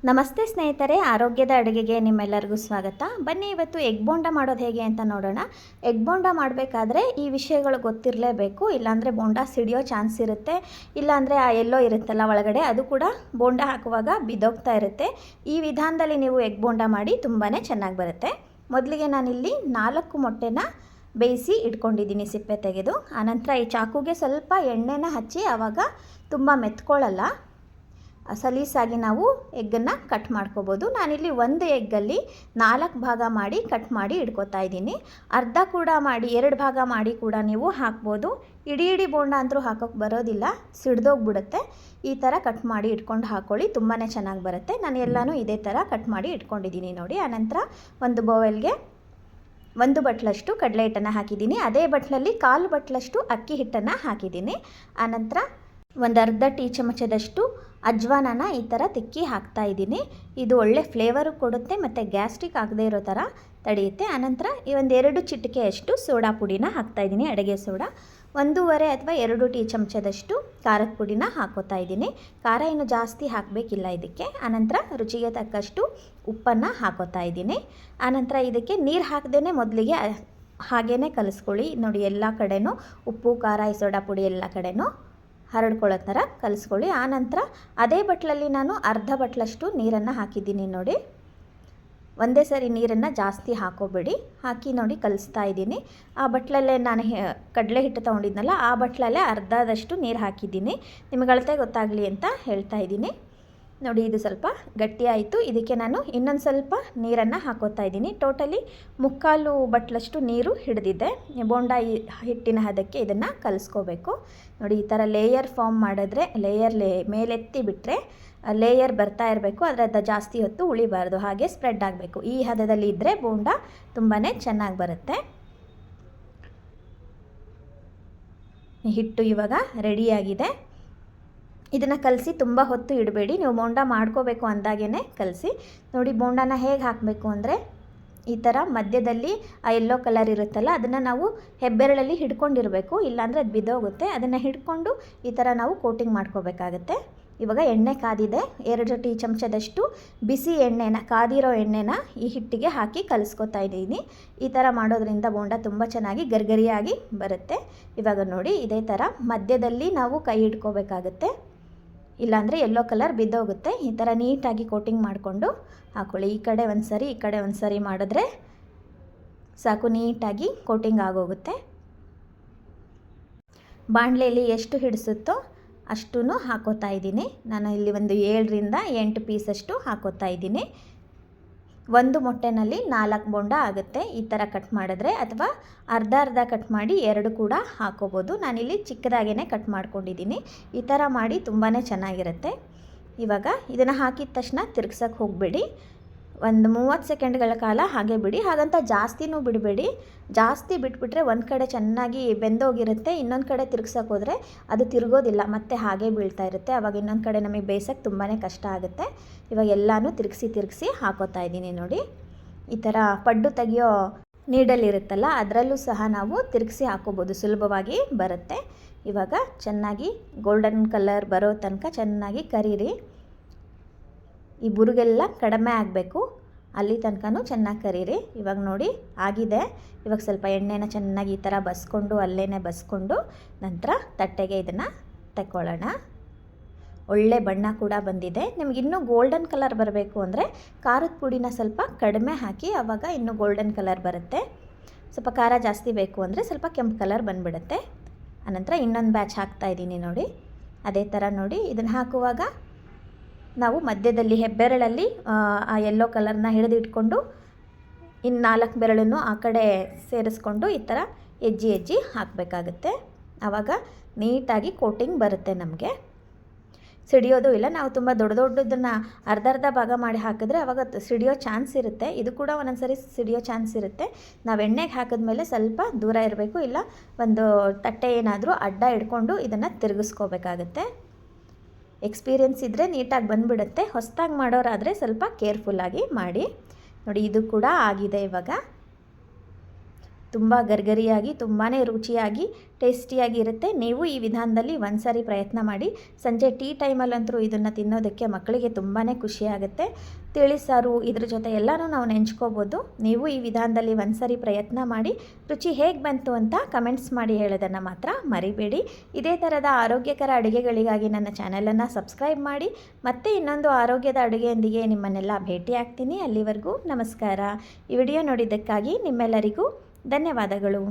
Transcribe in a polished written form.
ನಮಸ್ತೆ ಸ್ನೇಹಿತರೆ, ಆರೋಗ್ಯದ ಅಡುಗೆಗೆ ನಿಮ್ಮೆಲ್ಲರಿಗೂ ಸ್ವಾಗತ. ಬನ್ನಿ ಇವತ್ತು ಎಗ್ ಬೋಂಡ ಮಾಡೋದು ಹೇಗೆ ಅಂತ ನೋಡೋಣ. ಎಗ್ ಬೋಂಡ ಮಾಡಬೇಕಾದ್ರೆ ಈ ವಿಷಯಗಳು ಗೊತ್ತಿರಲೇಬೇಕು, ಇಲ್ಲಾಂದರೆ ಬೋಂಡ ಸಿಡಿಯೋ ಚಾನ್ಸ್ ಇರುತ್ತೆ. ಇಲ್ಲಾಂದರೆ ಆ ಎಲ್ಲೋ ಇರುತ್ತಲ್ಲ ಒಳಗಡೆ, ಅದು ಕೂಡ ಬೋಂಡ ಹಾಕುವಾಗ ಬಿದ್ದೋಗ್ತಾ ಇರುತ್ತೆ. ಈ ವಿಧಾನದಲ್ಲಿ ನೀವು ಎಗ್ ಬೋಂಡ ಮಾಡಿ ತುಂಬಾ ಚೆನ್ನಾಗಿ ಬರುತ್ತೆ. ಮೊದಲಿಗೆ ನಾನಿಲ್ಲಿ 4 ಮೊಟ್ಟೆನ ಬೇಯಿಸಿ ಇಟ್ಕೊಂಡಿದ್ದೀನಿ ಸಿಪ್ಪೆ ತೆಗೆದು. ಆನಂತರ ಈ ಚಾಕುಗೆ ಸ್ವಲ್ಪ ಎಣ್ಣೆನ ಹಚ್ಚಿ, ಆವಾಗ ತುಂಬ ಮೆತ್ಕೊಳ್ಳಲ್ಲ, ಸಲೀಸಾಗಿ ನಾವು ಎಗ್ಗನ್ನು ಕಟ್ ಮಾಡ್ಕೋಬೋದು. ನಾನಿಲ್ಲಿ ಒಂದು ಎಗ್ಗಲ್ಲಿ 4 ಭಾಗ ಮಾಡಿ ಕಟ್ ಮಾಡಿ ಇಟ್ಕೋತಾ ಇದ್ದೀನಿ. ಅರ್ಧ ಕೂಡ ಮಾಡಿ 2 ಭಾಗ ಮಾಡಿ ಕೂಡ ನೀವು ಹಾಕ್ಬೋದು. ಇಡೀ ಬೋಂಡ ಅಂತೂ ಹಾಕೋಕ್ಕೆ ಬರೋದಿಲ್ಲ, ಸಿಡ್ದೋಗ್ಬಿಡುತ್ತೆ. ಈ ಥರ ಕಟ್ ಮಾಡಿ ಇಟ್ಕೊಂಡು ಹಾಕ್ಕೊಳ್ಳಿ, ತುಂಬಾ ಚೆನ್ನಾಗಿ ಬರುತ್ತೆ. ನಾನು ಎಲ್ಲನೂ ಇದೇ ಥರ ಕಟ್ ಮಾಡಿ ಇಟ್ಕೊಂಡಿದ್ದೀನಿ ನೋಡಿ. ಆನಂತರ ಒಂದು ಬೌಲ್ಗೆ 1 ಬಟ್ಲಷ್ಟು ಕಡಲೆ ಹಿಟ್ಟನ್ನು ಹಾಕಿದ್ದೀನಿ. ಅದೇ ಬಟ್ಲಲ್ಲಿ 1/4 ಬಟ್ಲಷ್ಟು ಅಕ್ಕಿ ಹಿಟ್ಟನ್ನು ಹಾಕಿದ್ದೀನಿ. ಆನಂತರ ಒಂದು ಅರ್ಧ ಟೀ ಚಮಚದಷ್ಟು ಅಜ್ವಾನನ ಈ ಥರ ತಿಕ್ಕಿ ಹಾಕ್ತಾ ಇದ್ದೀನಿ. ಇದು ಒಳ್ಳೆ ಫ್ಲೇವರು ಕೊಡುತ್ತೆ ಮತ್ತು ಗ್ಯಾಸ್ಟ್ರಿಕ್ ಆಗದೇ ಇರೋ ಥರ ತಡೆಯುತ್ತೆ. ಆನಂತರ ಈ 1-2 ಚಿಟಿಕೆಯಷ್ಟು ಸೋಡಾ ಪುಡಿನ ಹಾಕ್ತಾಯಿದ್ದೀನಿ, ಅಡುಗೆ ಸೋಡಾ. 1.5 ಅಥವಾ 2 ಟೀ ಚಮಚದಷ್ಟು ಖಾರದ ಪುಡಿನ ಹಾಕೋತಾ ಇದ್ದೀನಿ. ಖಾರ ಏನು ಜಾಸ್ತಿ ಹಾಕಬೇಕಿಲ್ಲ ಇದಕ್ಕೆ. ಆನಂತರ ರುಚಿಗೆ ತಕ್ಕಷ್ಟು ಉಪ್ಪನ್ನು ಹಾಕೋತಾ ಇದ್ದೀನಿ. ಆನಂತರ ಇದಕ್ಕೆ ನೀರು ಹಾಕದೇ ಮೊದಲಿಗೆ ಹಾಗೇ ಕಲಿಸ್ಕೊಳ್ಳಿ ನೋಡಿ. ಎಲ್ಲ ಕಡೆನೂ ಉಪ್ಪು, ಖಾರ, ಈ ಸೋಡಾ ಪುಡಿ ಎಲ್ಲ ಕಡೆನೂ ಹರಡ್ಕೊಳ್ಳೋ ಥರ ಕಲಿಸ್ಕೊಳ್ಳಿ. ಆನಂತರ ಅದೇ ಬಟ್ಲಲ್ಲಿ ನಾನು ಅರ್ಧ ಬಟ್ಲಷ್ಟು ನೀರನ್ನು ಹಾಕಿದ್ದೀನಿ ನೋಡಿ. ಒಂದೇ ಸರಿ ನೀರನ್ನು ಜಾಸ್ತಿ ಹಾಕೋಬೇಡಿ, ಹಾಕಿ ನೋಡಿ ಕಲಿಸ್ತಾ ಇದ್ದೀನಿ. ಆ ಬಟ್ಲಲ್ಲೇ ನಾನು ಕಡಲೆ ಹಿಟ್ಟು ತೊಗೊಂಡಿದ್ನಲ್ಲ, ಆ ಬಟ್ಲಲ್ಲೇ ಅರ್ಧದಷ್ಟು ನೀರು ಹಾಕಿದ್ದೀನಿ. ನಿಮಗೆ ಅಳತೆ ಗೊತ್ತಾಗಲಿ ಅಂತ ಹೇಳ್ತಾ ಇದ್ದೀನಿ ನೋಡಿ. ಇದು ಸ್ವಲ್ಪ ಗಟ್ಟಿ ಆಯಿತು. ಇದಕ್ಕೆ ನಾನು ಇನ್ನೊಂದು ಸ್ವಲ್ಪ ನೀರನ್ನು ಹಾಕೋತಾ ಇದ್ದೀನಿ. ಟೋಟಲಿ 3/4 ಬಟ್ಲಷ್ಟು ನೀರು ಹಿಡಿದಿದೆ. ಬೋಂಡ ಹಿಟ್ಟಿನ ಹದಕ್ಕೆ ಇದನ್ನು ಕಲಿಸ್ಕೋಬೇಕು ನೋಡಿ. ಈ ಥರ ಲೇಯರ್ ಫಾರ್ಮ್ ಮಾಡಿದ್ರೆ, ಮೇಲೆತ್ತಿ ಬಿಟ್ಟರೆ ಲೇಯರ್ ಬರ್ತಾ ಇರಬೇಕು, ಅದರ ಜಾಸ್ತಿ ಹೊತ್ತು ಉಳಿಬಾರ್ದು, ಹಾಗೆ ಸ್ಪ್ರೆಡ್ ಆಗಬೇಕು. ಈ ಹದದಲ್ಲಿ ಇದ್ದರೆ ಬೋಂಡ ತುಂಬಾ ಚೆನ್ನಾಗಿ ಬರುತ್ತೆ. ಹಿಟ್ಟು ಇವಾಗ ರೆಡಿಯಾಗಿದೆ. ಇದನ್ನು ಕಲಸಿ ತುಂಬ ಹೊತ್ತು ಇಡಬೇಡಿ, ನೀವು ಬೋಂಡ ಮಾಡ್ಕೋಬೇಕು ಅಂದಾಗೇ ಕಲಸಿ ನೋಡಿ. ಬೋಂಡನ ಹೇಗೆ ಹಾಕಬೇಕು ಅಂದರೆ, ಈ ಥರ ಮಧ್ಯದಲ್ಲಿ ಆ ಯೆಲ್ಲೋ ಕಲರ್ ಇರುತ್ತಲ್ಲ, ಅದನ್ನು ನಾವು ಹೆಬ್ಬೆರಳಲ್ಲಿ ಹಿಡ್ಕೊಂಡಿರಬೇಕು, ಇಲ್ಲಾಂದರೆ ಅದು ಬಿದ್ದೋಗುತ್ತೆ. ಅದನ್ನು ಹಿಡ್ಕೊಂಡು ಈ ಥರ ನಾವು ಕೋಟಿಂಗ್ ಮಾಡ್ಕೋಬೇಕಾಗತ್ತೆ. ಇವಾಗ ಎಣ್ಣೆ ಕಾದಿದೆ. 2 ಟೀ ಚಮಚದಷ್ಟು ಬಿಸಿ ಎಣ್ಣೆನ, ಕಾದಿರೋ ಎಣ್ಣೆನ ಈ ಹಿಟ್ಟಿಗೆ ಹಾಕಿ ಕಲಿಸ್ಕೊತಾ ಇದ್ದೀನಿ. ಈ ಥರ ಮಾಡೋದ್ರಿಂದ ಬೋಂಡ ತುಂಬ ಚೆನ್ನಾಗಿ ಗರಿಗರಿಯಾಗಿ ಬರುತ್ತೆ. ಇವಾಗ ನೋಡಿ, ಇದೇ ಥರ ಮಧ್ಯದಲ್ಲಿ ನಾವು ಕೈ ಹಿಡ್ಕೋಬೇಕಾಗತ್ತೆ, ಇಲ್ಲಾಂದರೆ ಯೆಲ್ಲೋ ಕಲರ್ ಬಿದ್ದೋಗುತ್ತೆ. ಈ ಥರ ನೀಟಾಗಿ ಕೋಟಿಂಗ್ ಮಾಡಿಕೊಂಡು ಹಾಕ್ಕೊಳ್ಳಿ. ಈ ಕಡೆ ಒಂದು ಸರಿ, ಈ ಕಡೆ ಒಂದು ಸರಿ ಮಾಡಿದ್ರೆ ಸಾಕು, ನೀಟಾಗಿ ಕೋಟಿಂಗ್ ಆಗೋಗುತ್ತೆ. ಬಾಣಲೆಯಲ್ಲಿ ಎಷ್ಟು ಹಿಡಿಸುತ್ತೋ ಅಷ್ಟೂ ಹಾಕೋತಾ ಇದ್ದೀನಿ. ನಾನು ಇಲ್ಲಿ ಒಂದು 7ರಿಂದ 8 ಪೀಸಷ್ಟು ಹಾಕೋತಾ ಇದ್ದೀನಿ. 1 ಮೊಟ್ಟೆನಲ್ಲಿ 4 ಬೋಂಡ ಆಗುತ್ತೆ ಈ ಥರ ಕಟ್ ಮಾಡಿದ್ರೆ, ಅಥವಾ ಅರ್ಧ ಕಟ್ ಮಾಡಿ 2 ಕೂಡ ಹಾಕೋಬೋದು. ನಾನಿಲ್ಲಿ ಚಿಕ್ಕದಾಗೇ ಕಟ್ ಮಾಡ್ಕೊಂಡಿದ್ದೀನಿ. ಈ ಥರ ಮಾಡಿ ತುಂಬಾ ಚೆನ್ನಾಗಿರುತ್ತೆ. ಇವಾಗ ಇದನ್ನು ಹಾಕಿದ ತಕ್ಷಣ ತಿರ್ಗ್ಸೋಕ್ಕೆ ಹೋಗಬೇಡಿ, ಒಂದು 30 ಸೆಕೆಂಡ್ಗಳ ಕಾಲ ಹಾಗೆ ಬಿಡಿ. ಹಾಗಂತ ಜಾಸ್ತಿನೂ ಬಿಡಬೇಡಿ. ಜಾಸ್ತಿ ಬಿಟ್ಬಿಟ್ರೆ ಒಂದು ಕಡೆ ಚೆನ್ನಾಗಿ ಬೆಂದೋಗಿರುತ್ತೆ, ಇನ್ನೊಂದು ಕಡೆ ತಿರ್ಗ್ಸೋಕೆ ಹೋದರೆ ಅದು ತಿರುಗೋದಿಲ್ಲ, ಮತ್ತು ಹಾಗೆ ಬೀಳ್ತಾ ಇರುತ್ತೆ. ಆವಾಗ ಇನ್ನೊಂದು ಕಡೆ ನಮಗೆ ಬೇಯಿಸೋಕ್ಕೆ ತುಂಬಾ ಕಷ್ಟ ಆಗುತ್ತೆ. ಇವಾಗ ಎಲ್ಲನೂ ತಿರುಗಿಸಿ ಹಾಕೋತಾ ಇದ್ದೀನಿ ನೋಡಿ. ಈ ಥರ ಪಡ್ಡು ತೆಗಿಯೋ ನೀಡಲ್ ಇರುತ್ತಲ್ಲ, ಅದರಲ್ಲೂ ಸಹ ನಾವು ತಿರುಗಿಸಿ ಹಾಕೋಬೋದು, ಸುಲಭವಾಗಿ ಬರುತ್ತೆ. ಇವಾಗ ಚೆನ್ನಾಗಿ ಗೋಲ್ಡನ್ ಕಲರ್ ಬರೋ ತನಕ ಚೆನ್ನಾಗಿ ಕರೀರಿ. ಈ ಬುರುಗೆಲ್ಲ ಕಡಿಮೆ ಆಗಬೇಕು, ಅಲ್ಲಿ ತನಕನೂ ಚೆನ್ನಾಗಿ ಕರೀರಿ. ಇವಾಗ ನೋಡಿ ಆಗಿದೆ. ಇವಾಗ ಸ್ವಲ್ಪ ಎಣ್ಣೆನ ಚೆನ್ನಾಗಿ ಈ ಥರ ಬಸ್ಕೊಂಡು, ಅಲ್ಲೇ ಬಸ್ಕೊಂಡು ನಂತರ ತಟ್ಟೆಗೆ ಇದನ್ನು ತಗೊಳ್ಳೋಣ. ಒಳ್ಳೆ ಬಣ್ಣ ಕೂಡ ಬಂದಿದೆ. ನಿಮ್ಗೆ ಇನ್ನೂ ಗೋಲ್ಡನ್ ಕಲರ್ ಬರಬೇಕು ಅಂದರೆ ಖಾರದ ಪುಡಿನ ಸ್ವಲ್ಪ ಕಡಿಮೆ ಹಾಕಿ, ಆವಾಗ ಇನ್ನೂ ಗೋಲ್ಡನ್ ಕಲರ್ ಬರುತ್ತೆ. ಸ್ವಲ್ಪ ಖಾರ ಜಾಸ್ತಿ ಬೇಕು ಅಂದರೆ ಸ್ವಲ್ಪ ಕೆಂಪು ಕಲರ್ ಬಂದುಬಿಡುತ್ತೆ. ಆನಂತರ ಇನ್ನೊಂದು ಬ್ಯಾಚ್ ಹಾಕ್ತಾಯಿದ್ದೀನಿ ನೋಡಿ. ಅದೇ ಥರ ನೋಡಿ, ಇದನ್ನು ಹಾಕುವಾಗ ನಾವು ಮಧ್ಯದಲ್ಲಿ ಹೆಬ್ಬೆರಳಲ್ಲಿ ಆ ಯೆಲ್ಲೋ ಕಲರ್ನ ಹಿಡಿದಿಟ್ಕೊಂಡು, ಇನ್ನು 4 ಬೆರಳನ್ನು ಆ ಕಡೆ ಸೇರಿಸ್ಕೊಂಡು ಈ ಥರ ಹೆಜ್ಜೆ ಹಾಕಬೇಕಾಗುತ್ತೆ. ಆವಾಗ ನೀಟಾಗಿ ಕೋಟಿಂಗ್ ಬರುತ್ತೆ. ನಮಗೆ ಸಿಡಿಯೋದು ಇಲ್ಲ. ನಾವು ತುಂಬ ದೊಡ್ಡದನ್ನು ಅರ್ಧ ಭಾಗ ಮಾಡಿ ಹಾಕಿದ್ರೆ ಆವಾಗ ಸಿಡಿಯೋ ಚಾನ್ಸ್ ಇರುತ್ತೆ. ಇದು ಕೂಡ ಒಂದೊಂದು ಸರಿ ಸಿಡಿಯೋ ಚಾನ್ಸ್ ಇರುತ್ತೆ. ನಾವು ಎಣ್ಣೆಗೆ ಹಾಕಿದ್ಮೇಲೆ ಸ್ವಲ್ಪ ದೂರ ಇರಬೇಕು, ಇಲ್ಲ ಒಂದು ತಟ್ಟೆ ಏನಾದರೂ ಅಡ್ಡ ಇಟ್ಕೊಂಡು ಇದನ್ನು ತಿರುಗಿಸ್ಕೋಬೇಕಾಗತ್ತೆ. ಎಕ್ಸ್ಪೀರಿಯೆನ್ಸ್ ಇದ್ದರೆ ನೀಟಾಗಿ ಬಂದುಬಿಡುತ್ತೆ. ಹೊಸದಾಗಿ ಮಾಡೋರಾದರೆ ಸ್ವಲ್ಪ ಕೇರ್ಫುಲ್ಲಾಗಿ ಮಾಡಿ ನೋಡಿ. ಇದು ಕೂಡ ಆಗಿದೆ. ಇವಾಗ ತುಂಬ ಗರ್ಗರಿಯಾಗಿ ತುಂಬಾ ರುಚಿಯಾಗಿ ಟೇಸ್ಟಿಯಾಗಿ ಇರುತ್ತೆ. ನೀವು ಈ ವಿಧಾನದಲ್ಲಿ ಒಂದು ಸಾರಿ ಪ್ರಯತ್ನ ಮಾಡಿ. ಸಂಜೆ ಟೀ ಟೈಮಲ್ಲಂತೂ ಇದನ್ನು ತಿನ್ನೋದಕ್ಕೆ ಮಕ್ಕಳಿಗೆ ತುಂಬಾ ಖುಷಿಯಾಗುತ್ತೆ. ತಿಳಿಸಾರು ಇದ್ರ ಜೊತೆ ಎಲ್ಲನೂ ನಾವು ನೆಂಚ್ಕೋಬೋದು. ನೀವು ಈ ವಿಧಾನದಲ್ಲಿ ಒಂದು ಸಾರಿ ಪ್ರಯತ್ನ ಮಾಡಿ ರುಚಿ ಹೇಗೆ ಬಂತು ಅಂತ ಕಮೆಂಟ್ಸ್ ಮಾಡಿ ಹೇಳೋದನ್ನು ಮಾತ್ರ ಮರಿಬೇಡಿ. ಇದೇ ಥರದ ಆರೋಗ್ಯಕರ ಅಡುಗೆಗಳಿಗಾಗಿ ನನ್ನ ಚಾನಲನ್ನು ಸಬ್ಸ್ಕ್ರೈಬ್ ಮಾಡಿ. ಮತ್ತೆ ಇನ್ನೊಂದು ಆರೋಗ್ಯದ ಅಡುಗೆಯೊಂದಿಗೆ ನಿಮ್ಮನ್ನೆಲ್ಲ ಭೇಟಿ ಆಗ್ತೀನಿ. ಅಲ್ಲಿವರೆಗೂ ನಮಸ್ಕಾರ. ಈ ವಿಡಿಯೋ ನೋಡಿದ್ದಕ್ಕಾಗಿ ನಿಮ್ಮೆಲ್ಲರಿಗೂ ಧನ್ಯವಾದಗಳು.